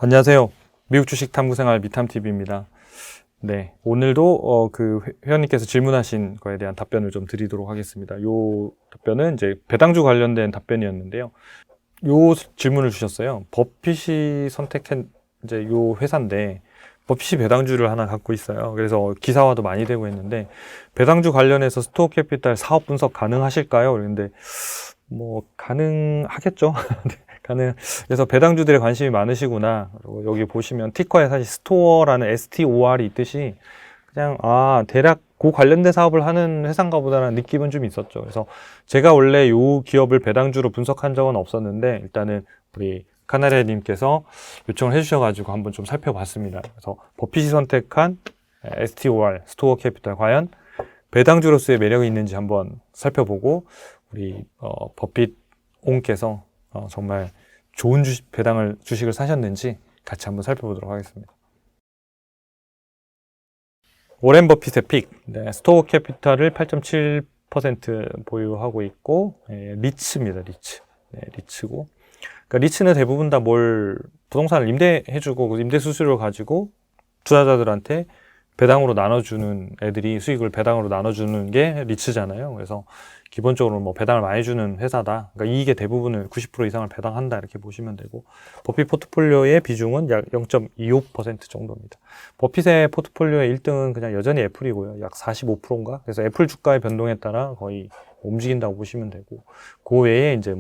안녕하세요. 미국 주식 탐구생활 미탐TV입니다. 네, 오늘도 회원님께서 질문하신 거에 대한 답변을 좀 드리도록 하겠습니다. 요 답변은 이제 배당주 관련된 답변이었는데요. 요 질문을 주셨어요. 버핏이 선택한 이제 요 회사인데 버핏이 배당주를 하나 갖고 있어요. 그래서 기사화도 많이 되고 있는데 배당주 관련해서 스토어 캐피탈 사업 분석 가능하실까요? 그런데 뭐 가능하겠죠. 그래서 배당주들에 관심이 많으시구나. 그리고 여기 보시면 티커에 사실 스토어라는 STOR이 있듯이 그냥 대략 그 관련된 사업을 하는 회사인가 보다라는 느낌은 좀 있었죠. 그래서 제가 원래 요 기업을 배당주로 분석한 적은 없었는데 일단은 우리 카나레님께서 요청을 해주셔가지고 한번 좀 살펴봤습니다. 그래서 버핏이 선택한 STOR, 스토어 캐피탈 과연 배당주로서의 매력이 있는지 한번 살펴보고 우리 버핏 옹께서 정말 좋은 주식을 사셨는지 같이 한번 살펴보도록 하겠습니다. 워렌 버핏의 픽, 스토어 캐피탈을 8.7% 보유하고 있고 리츠입니다. 리츠고 그러니까 리츠는 대부분 다 부동산을 임대해주고 임대 수수료를 가지고 투자자들한테 배당으로 나눠주는 애들이 수익을 배당으로 나눠주는 게 리츠잖아요. 그래서 기본적으로 뭐 배당을 많이 주는 회사다. 그러니까 이익의 대부분을 90% 이상을 배당한다 이렇게 보시면 되고 버핏 포트폴리오의 비중은 약 0.25% 정도입니다. 버핏의 포트폴리오의 1등은 그냥 여전히 애플이고요. 약 45%인가? 그래서 애플 주가의 변동에 따라 거의 움직인다고 보시면 되고 그 외에 이제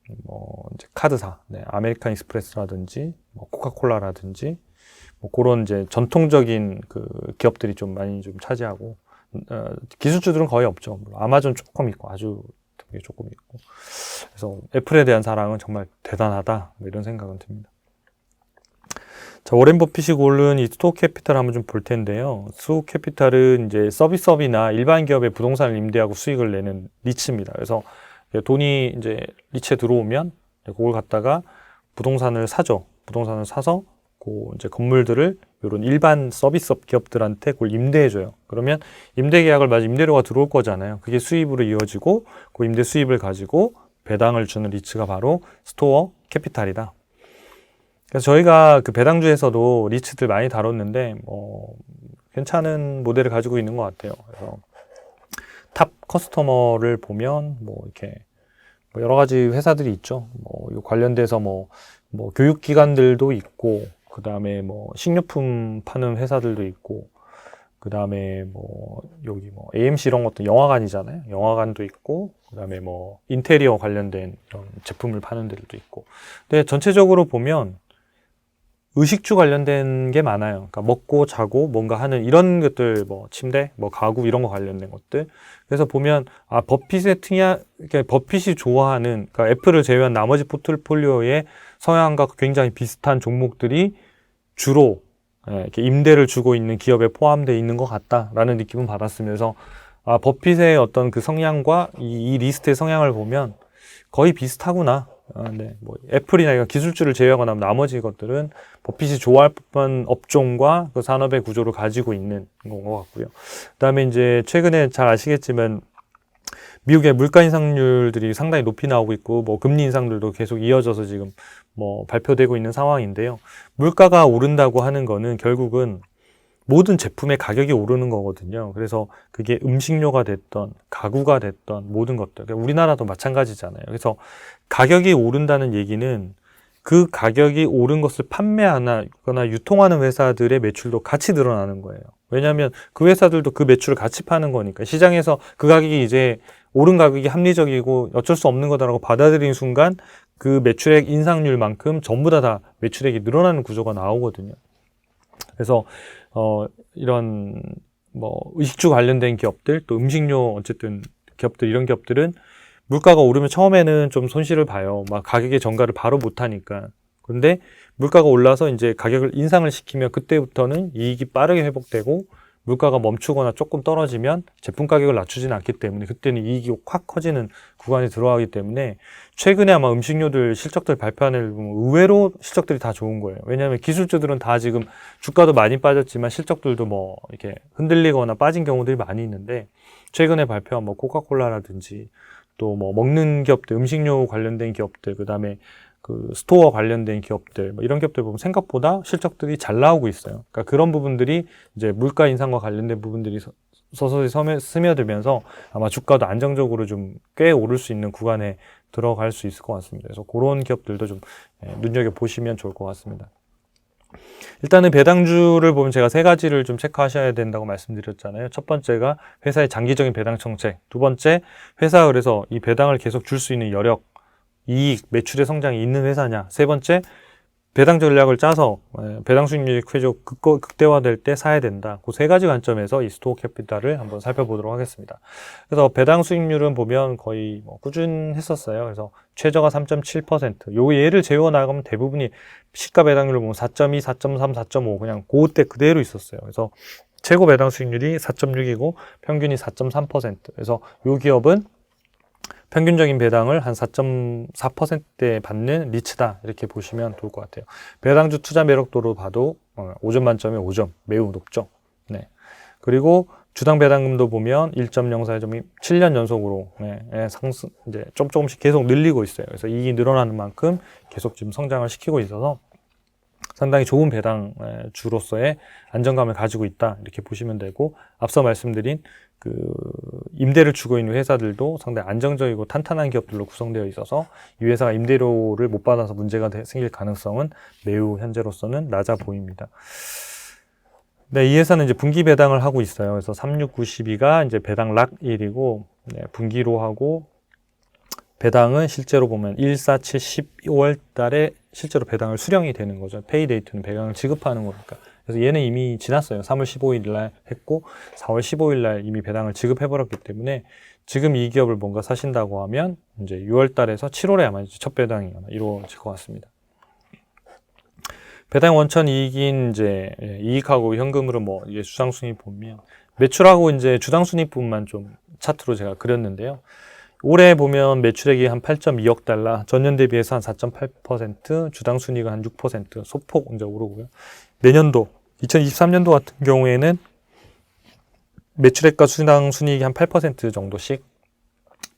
이제 카드사, 아메리칸 익스프레스라든지 코카콜라라든지 그런 이제 전통적인 기업들이 좀 많이 좀 차지하고 기술주들은 거의 없죠. 아마존 조금 있고 아주 되게 조금 있고 그래서 애플에 대한 사랑은 정말 대단하다 이런 생각은 듭니다. 자, 워렌 버핏이 고른 이 스토어 캐피탈 한번 좀 볼 텐데요. 스토어 캐피탈은 이제 서비스업이나 일반 기업의 부동산을 임대하고 수익을 내는 리츠입니다. 그래서 돈이 이제 리츠에 들어오면 그걸 갖다가 부동산을 사죠. 부동산을 사서 이제 건물들을 이런 일반 서비스업 기업들한테 그걸 임대해줘요. 그러면 임대 계약을 맞아 임대료가 들어올 거잖아요. 그게 수입으로 이어지고 그 임대 수입을 가지고 배당을 주는 리츠가 바로 스토어 캐피탈이다. 그래서 저희가 그 배당주에서도 리츠들 많이 다뤘는데 괜찮은 모델을 가지고 있는 것 같아요. 그래서 탑 커스터머를 보면 이렇게 여러 가지 회사들이 있죠. 요 관련돼서 교육기관들도 있고 그 다음에 식료품 파는 회사들도 있고 그 다음에 여기 AMC 이런 것도 영화관이잖아요. 영화관도 있고 그 다음에 인테리어 관련된 이런 제품을 파는 데도 있고 근데 전체적으로 보면 의식주 관련된 게 많아요. 그러니까 먹고 자고 뭔가 하는 이런 것들 침대, 가구 이런 거 관련된 것들. 그래서 보면 버핏이 좋아하는 그러니까 애플을 제외한 나머지 포트폴리오의 성향과 굉장히 비슷한 종목들이 주로 이렇게 임대를 주고 있는 기업에 포함되어 있는 것 같다라는 느낌은 받았으면서 버핏의 어떤 그 성향과 이 리스트의 성향을 보면 거의 비슷하구나. 애플이나 기술주를 제외하거나 나머지 것들은 버핏이 좋아할 법한 업종과 그 산업의 구조를 가지고 있는 것 같고요. 그 다음에 이제 최근에 잘 아시겠지만 미국의 물가 인상률들이 상당히 높이 나오고 있고 금리 인상들도 계속 이어져서 지금 발표되고 있는 상황인데요. 물가가 오른다고 하는 거는 결국은 모든 제품의 가격이 오르는 거거든요. 그래서 그게 음식료가 됐던 가구가 됐던 모든 것들, 우리나라도 마찬가지잖아요. 그래서 가격이 오른다는 얘기는 그 가격이 오른 것을 판매하거나 유통하는 회사들의 매출도 같이 늘어나는 거예요. 왜냐하면 그 회사들도 그 매출을 같이 파는 거니까 시장에서 그 가격이 이제 오른 가격이 합리적이고 어쩔 수 없는 거다라고 받아들이는 순간 그 매출액 인상률만큼 전부 다 매출액이 늘어나는 구조가 나오거든요. 그래서 이런 의식주 관련된 기업들 또 음식료 어쨌든 기업들 이런 기업들은 물가가 오르면 처음에는 좀 손실을 봐요. 가격의 전가를 바로 못 하니까. 근데 물가가 올라서 이제 가격을 인상을 시키면 그때부터는 이익이 빠르게 회복되고 물가가 멈추거나 조금 떨어지면 제품 가격을 낮추지는 않기 때문에 그때는 이익이 확 커지는 구간에 들어가기 때문에 최근에 아마 음식료들 실적들 발표하는 보면 의외로 실적들이 다 좋은 거예요. 왜냐하면 기술주들은 다 지금 주가도 많이 빠졌지만 실적들도 이렇게 흔들리거나 빠진 경우들이 많이 있는데 최근에 발표한 코카콜라라든지 또 먹는 기업들, 음식료 관련된 기업들, 그 다음에 그 스토어 관련된 기업들, 뭐 이런 기업들 보면 생각보다 실적들이 잘 나오고 있어요. 그러니까 그런 부분들이 이제 물가 인상과 관련된 부분들이 서서히 스며들면서 아마 주가도 안정적으로 좀 꽤 오를 수 있는 구간에 들어갈 수 있을 것 같습니다. 그래서 그런 기업들도 좀 눈여겨보시면 좋을 것 같습니다. 일단은 배당주를 보면 제가 세 가지를 좀 체크하셔야 된다고 말씀드렸잖아요. 첫 번째가 회사의 장기적인 배당 정책, 두 번째 회사가 그래서 이 배당을 계속 줄 수 있는 여력, 이익, 매출의 성장이 있는 회사냐, 세 번째 배당 전략을 짜서 배당 수익률이 계속 극대화될 때 사야 된다. 그 세 가지 관점에서 이 스토어 캐피탈을 한번 살펴보도록 하겠습니다. 그래서 배당 수익률은 보면 거의 꾸준했었어요. 그래서 최저가 3.7%. 요 예를 제외어 나가면 대부분이 시가 배당률을 보면 4.2, 4.3, 4.5 그냥 그때 그대로 있었어요. 그래서 최고 배당 수익률이 4.6이고 평균이 4.3%. 그래서 요 기업은 평균적인 배당을 한 4.4%대 받는 리츠다 이렇게 보시면 좋을 것 같아요. 배당주 투자 매력도로 봐도 5점 만점에 5점 매우 높죠. 네. 그리고 주당 배당금도 보면 1.04점이 7년 연속으로 상승 이제 조금씩 계속 늘리고 있어요. 그래서 이익이 늘어나는 만큼 계속 지금 성장을 시키고 있어서 상당히 좋은 배당주로서의 안정감을 가지고 있다 이렇게 보시면 되고, 앞서 말씀드린 그 임대를 주고 있는 회사들도 상당히 안정적이고 탄탄한 기업들로 구성되어 있어서 이 회사가 임대료를 못 받아서 문제가 생길 가능성은 매우 현재로서는 낮아 보입니다. 네, 이 회사는 이제 분기 배당을 하고 있어요. 그래서 3692가 이제 배당 락 1이고 분기로 하고 배당은 실제로 보면 147 12월 달에 실제로 배당을 수령이 되는 거죠. 페이데이트는 배당을 지급하는 거니까. 그래서 얘는 이미 지났어요. 3월 15일 날 했고 4월 15일 날 이미 배당을 지급해버렸기 때문에 지금 이 기업을 뭔가 사신다고 하면 이제 6월 달에서 7월에 아마 이제 첫 배당이 이루어질 것 같습니다. 배당 원천 이익인 이제 이익하고 현금으로 뭐 이게 주당순이익 보면 매출하고 이제 주당순이익분만 좀 차트로 제가 그렸는데요. 올해 보면 매출액이 한 8.2억 달러, 전년 대비해서 한 4.8%, 주당순이익은 한 6%, 소폭 이제 오르고요. 내년도 2023년도 같은 경우에는 매출액과 주당순이익이 한 8% 정도씩,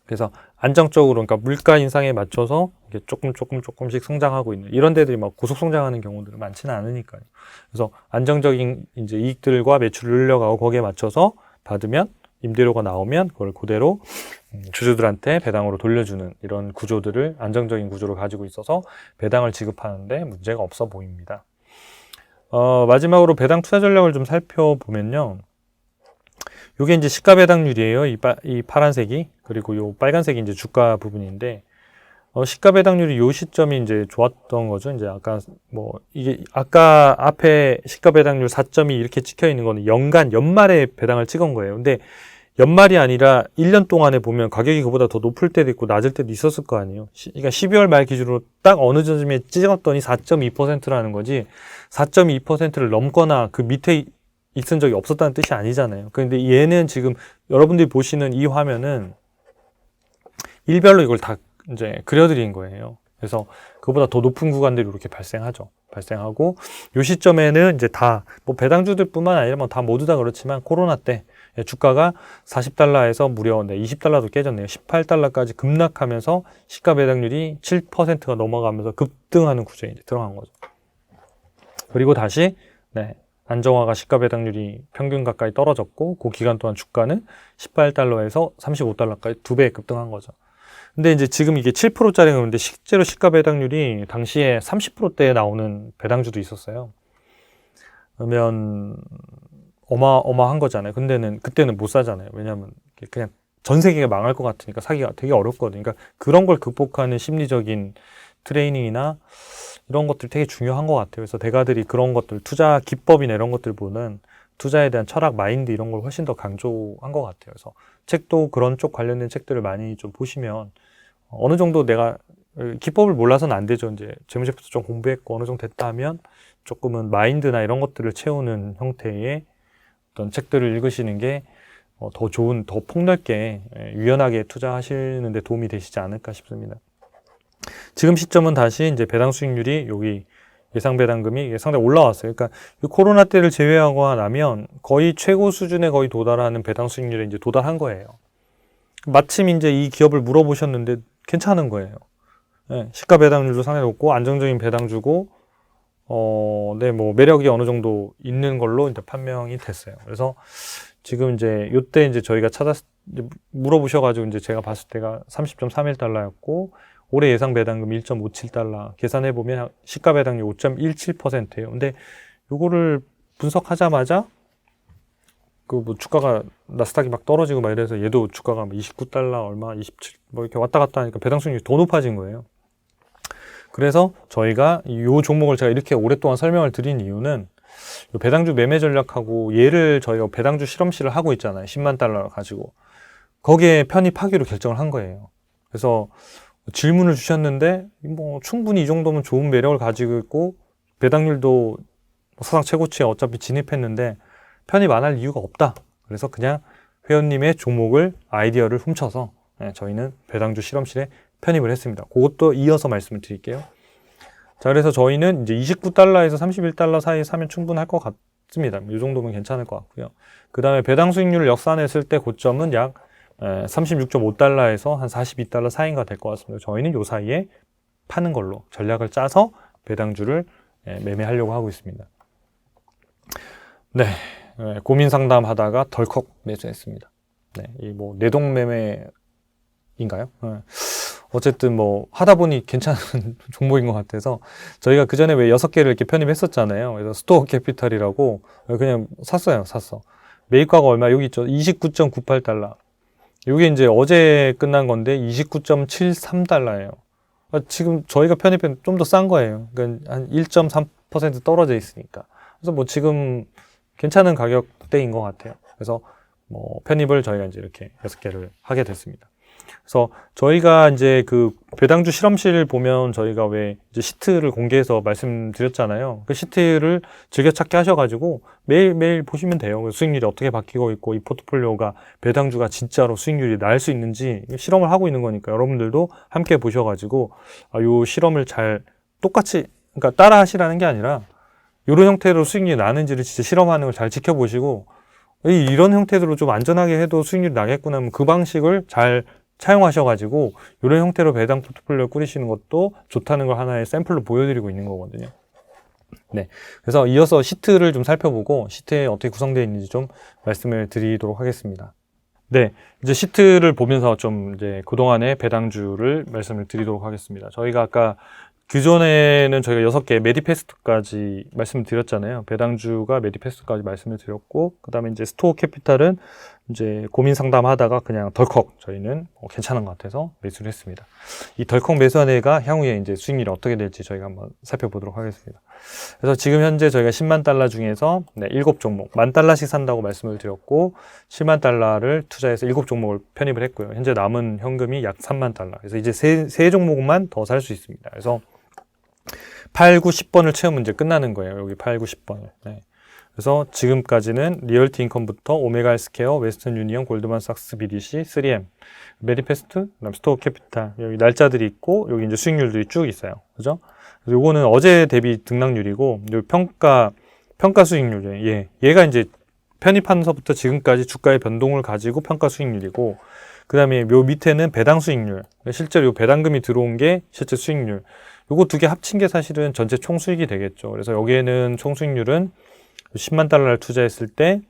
그래서 안정적으로, 그러니까 물가 인상에 맞춰서 이게 조금씩 성장하고 있는 이런 데들이 막 고속 성장하는 경우들은 많지는 않으니까요. 그래서 안정적인 이제 이익들과 매출을 늘려가고 거기에 맞춰서 받으면 임대료가 나오면 그걸 그대로 주주들한테 배당으로 돌려주는 이런 구조들을 안정적인 구조를 가지고 있어서 배당을 지급하는데 문제가 없어 보입니다. 마지막으로 배당 투자 전략을 좀 살펴보면요. 요게 이제 시가 배당률이에요. 이 파란색이. 그리고 요 빨간색이 이제 주가 부분인데, 시가 배당률이 요 시점이 이제 좋았던 거죠. 이제 아까 앞에 시가 배당률 4점이 이렇게 찍혀 있는 거는 연말에 배당을 찍은 거예요. 근데 연말이 아니라 1년 동안에 보면 가격이 그보다 더 높을 때도 있고 낮을 때도 있었을 거 아니에요. 그러니까 12월 말 기준으로 딱 어느 점에 찍었더니 4.2%라는 거지, 4.2%를 넘거나 그 밑에 있은 적이 없었다는 뜻이 아니잖아요. 그런데 얘는 지금 여러분들이 보시는 이 화면은 일별로 이걸 다 이제 그려드린 거예요. 그래서 그보다 더 높은 구간들이 이렇게 발생하고 이 시점에는 이제 다 뭐 배당주들뿐만 아니라 뭐 다 모두 다 그렇지만 코로나 때 주가가 40달러에서 무려 20달러도 깨졌네요. 18달러까지 급락하면서 시가 배당률이 7%가 넘어가면서 급등하는 구조에 이제 들어간 거죠. 그리고 다시 안정화가 시가 배당률이 평균 가까이 떨어졌고 그 기간 동안 주가는 18달러에서 35달러까지 2배 급등한 거죠. 근데 이제 지금 이게 7%짜리 건데 실제로 시가 배당률이 당시에 30%대에 나오는 배당주도 있었어요. 그러면 어마어마한 거잖아요. 근데는 그때는 못 사잖아요. 왜냐하면 그냥 전 세계가 망할 것 같으니까 사기가 되게 어렵거든요. 그러니까 그런 걸 극복하는 심리적인 트레이닝이나 이런 것들 되게 중요한 것 같아요. 그래서 대가들이 그런 것들, 투자 기법이나 이런 것들보다는 투자에 대한 철학, 마인드 이런 걸 훨씬 더 강조한 것 같아요. 그래서 책도 그런 쪽 관련된 책들을 많이 좀 보시면 어느 정도 내가 기법을 몰라서는 안 되죠. 이제 재무제표도 좀 공부했고 어느 정도 됐다 하면 조금은 마인드나 이런 것들을 채우는 형태의 어떤 책들을 읽으시는 게 더 좋은, 더 폭넓게 유연하게 투자하시는 데 도움이 되시지 않을까 싶습니다. 지금 시점은 다시 이제 배당 수익률이 여기 예상 배당금이 상당히 올라왔어요. 그러니까 코로나 때를 제외하고 나면 거의 최고 수준에 거의 도달하는 배당 수익률에 이제 도달한 거예요. 마침 이제 이 기업을 물어보셨는데 괜찮은 거예요. 네, 시가 배당률도 상당히 높고 안정적인 배당주고 네, 뭐 매력이 어느 정도 있는 걸로 이제 판명이 됐어요. 그래서 지금 이제 요때 이제 저희가 물어보셔가지고 이제 제가 봤을 때가 30.31달러였고 올해 예상 배당금 1.57달러 계산해 보면 시가 배당률 5.17%예요. 근데 요거를 분석하자마자 그 뭐 주가가 나스닥이 막 떨어지고 막 이래서 얘도 주가가 29달러 얼마 27 뭐 이렇게 왔다 갔다 하니까 배당 수익률이 더 높아진 거예요. 그래서 저희가 이 종목을 제가 이렇게 오랫동안 설명을 드린 이유는 배당주 매매 전략하고 얘를 저희가 배당주 실험실을 하고 있잖아요. 10만 달러를 가지고 거기에 편입하기로 결정을 한 거예요. 그래서 질문을 주셨는데 뭐 충분히 이 정도면 좋은 매력을 가지고 있고 배당률도 사상 최고치에 어차피 진입했는데 편입 안 할 이유가 없다. 그래서 그냥 회원님의 종목을 아이디어를 훔쳐서 저희는 배당주 실험실에 편입을 했습니다. 그것도 이어서 말씀을 드릴게요. 자, 그래서 저희는 이제 29달러에서 31달러 사이에 사면 충분할 것 같습니다. 이 정도면 괜찮을 것 같고요. 그 다음에 배당 수익률을 역산했을 때 고점은 약 36.5달러에서 한 42달러 사이가 될 것 같습니다. 저희는 이 사이에 파는 걸로 전략을 짜서 배당주를 매매하려고 하고 있습니다. 네, 고민 상담하다가 덜컥 매수했습니다. 네, 이 뭐 내동 매매인가요? 어쨌든 뭐 하다 보니 괜찮은 종목인 것 같아서 저희가 그 전에 왜 6개를 이렇게 편입했었잖아요. 그래서 스토어 캐피탈이라고 그냥 샀어요. 매입가가 얼마? 여기 있죠. 29.98달러. 이게 이제 어제 끝난 건데 29.73달러예요. 지금 저희가 편입한 좀 더 싼 거예요. 그러니까 한 1.3% 떨어져 있으니까. 그래서 뭐 지금 괜찮은 가격대인 것 같아요. 그래서 뭐 편입을 저희가 이제 이렇게 6개를 하게 됐습니다. 그래서 저희가 이제 그 배당주 실험실 보면 저희가 왜 이제 시트를 공개해서 말씀드렸잖아요. 그 시트를 즐겨찾기 하셔가지고 매일매일 보시면 돼요. 수익률이 어떻게 바뀌고 있고 이 포트폴리오가 배당주가 진짜로 수익률이 날 수 있는지 실험을 하고 있는 거니까 여러분들도 함께 보셔가지고 요 실험을 잘 똑같이 그러니까 따라 하시라는 게 아니라 이런 형태로 수익률이 나는지를 진짜 실험하는 걸 잘 지켜보시고 이런 형태로 좀 안전하게 해도 수익률이 나겠구나 하면 그 방식을 잘 차용하셔가지고 이런 형태로 배당 포트폴리오 꾸리시는 것도 좋다는 걸 하나의 샘플로 보여드리고 있는 거거든요. 네, 그래서 이어서 시트를 좀 살펴보고 시트에 어떻게 구성되어 있는지 좀 말씀을 드리도록 하겠습니다. 네, 이제 시트를 보면서 좀 이제 그동안의 배당주를 말씀을 드리도록 하겠습니다. 저희가 아까 그전에는 저희가 6개 메디페스트까지 말씀을 드렸잖아요. 배당주가 메디페스트까지 말씀을 드렸고, 그 다음에 이제 스토어 캐피탈은 이제 고민 상담하다가 그냥 덜컥 저희는 괜찮은 것 같아서 매수를 했습니다. 이 덜컥 매수한 애가 향후에 이제 수익률이 어떻게 될지 저희가 한번 살펴보도록 하겠습니다. 그래서 지금 현재 저희가 10만 달러 중에서 7종목, 10,000달러씩 산다고 말씀을 드렸고, 7만 달러를 투자해서 7종목을 편입을 했고요. 현재 남은 현금이 약 3만 달러. 그래서 이제 세 종목만 더 살 수 있습니다. 그래서 8, 9, 10번을 채우면 이제 끝나는 거예요. 여기 8, 9, 10번을. 네. 그래서 지금까지는 리얼티 인컴부터 오메가 헬스케어, 웨스턴 유니언, 골드만삭스, BDC, 3M, 메디페스트, 그다음 스토어 캐피탈 여기 날짜들이 있고 여기 이제 수익률들이 쭉 있어요. 그죠? 그래서 요거는 어제 대비 등락률이고 요 평가 수익률이에요. 얘가 이제 편입하면서부터 지금까지 주가의 변동을 가지고 평가 수익률이고 그다음에 요 밑에는 배당 수익률. 실제로 요 배당금이 들어온 게 실제 수익률. 요거 두 개 합친 게 사실은 전체 총 수익이 되겠죠. 그래서 여기에는 총 수익률은 10만 달러를 투자했을 때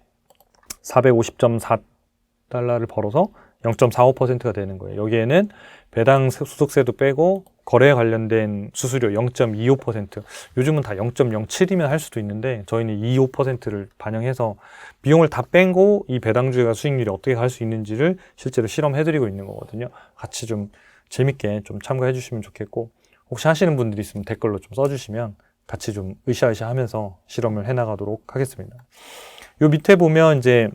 450.4달러를 벌어서 0.45%가 되는 거예요. 여기에는 배당 소득세도 빼고 거래에 관련된 수수료 0.25%. 요즘은 다 0.07이면 할 수도 있는데 저희는 25%를 반영해서 비용을 다 빼고 이 배당주가 수익률이 어떻게 갈 수 있는지를 실제로 실험해드리고 있는 거거든요. 같이 좀 재밌게 좀 참가해 주시면 좋겠고 혹시 하시는 분들이 있으면 댓글로 좀 써주시면 같이 좀 으쌰으쌰 하면서 실험을 해나가도록 하겠습니다. 요 밑에 보면 이제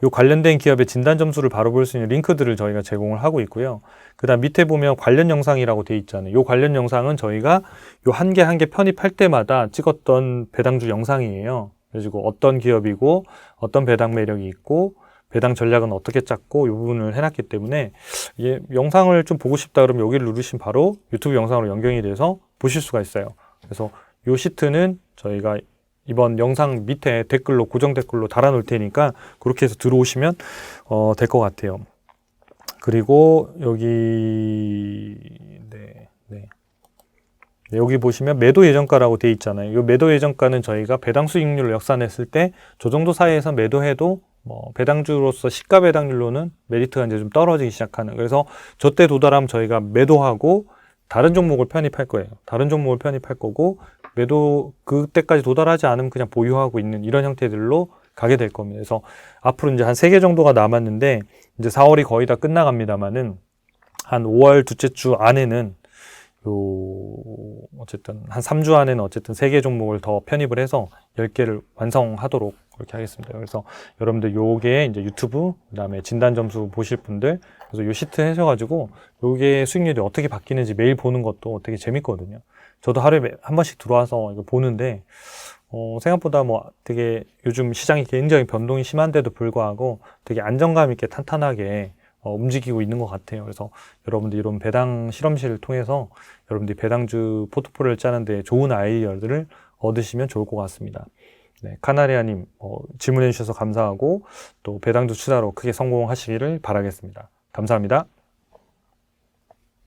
요 관련된 기업의 진단 점수를 바로 볼 수 있는 링크들을 저희가 제공을 하고 있고요. 그 다음 밑에 보면 관련 영상이라고 돼 있잖아요. 요 관련 영상은 저희가 요 한 개 한 개 편입할 때마다 찍었던 배당주 영상이에요. 그래가지고 어떤 기업이고 어떤 배당 매력이 있고 배당 전략은 어떻게 짰고 이 부분을 해놨기 때문에 영상을 좀 보고 싶다 그러면 여기를 누르시면 바로 유튜브 영상으로 연결이 돼서 보실 수가 있어요. 그래서 이 시트는 저희가 이번 영상 밑에 댓글로 고정 댓글로 달아놓을 테니까 그렇게 해서 들어오시면 될 것 같아요. 그리고 여기 네. 여기 보시면 매도 예정가라고 되어 있잖아요. 이 매도 예정가는 저희가 배당 수익률을 역산했을 때 저 정도 사이에서 매도해도 배당주로서 시가 배당률로는 메리트가 이제 좀 떨어지기 시작하는. 그래서 저때 도달하면 저희가 매도하고 다른 종목을 편입할 거예요. 다른 종목을 편입할 거고 매도 그때까지 도달하지 않으면 그냥 보유하고 있는 이런 형태들로 가게 될 겁니다. 그래서 앞으로 이제 한 3개 정도가 남았는데 이제 4월이 거의 다 끝나갑니다만은 한 5월 둘째 주 안에는 어쨌든 한 3주 안에는 어쨌든 3개 종목을 더 편입을 해서 10개를 완성하도록 그렇게 하겠습니다. 그래서 여러분들 요게 이제 유튜브 그다음에 진단 점수 보실 분들 그래서 요 시트 하셔가지고 요게 수익률이 어떻게 바뀌는지 매일 보는 것도 되게 재밌거든요. 저도 하루에 한 번씩 들어와서 이거 보는데 생각보다 되게 요즘 시장이 굉장히 변동이 심한데도 불구하고 되게 안정감 있게 탄탄하게 움직이고 있는 것 같아요. 그래서 여러분들 이런 배당 실험실을 통해서 여러분들이 배당주 포트폴리오를 짜는데 좋은 아이디어들을 얻으시면 좋을 것 같습니다. 네, 카나리아님 질문해 주셔서 감사하고 또 배당주 투자로 크게 성공하시기를 바라겠습니다. 감사합니다.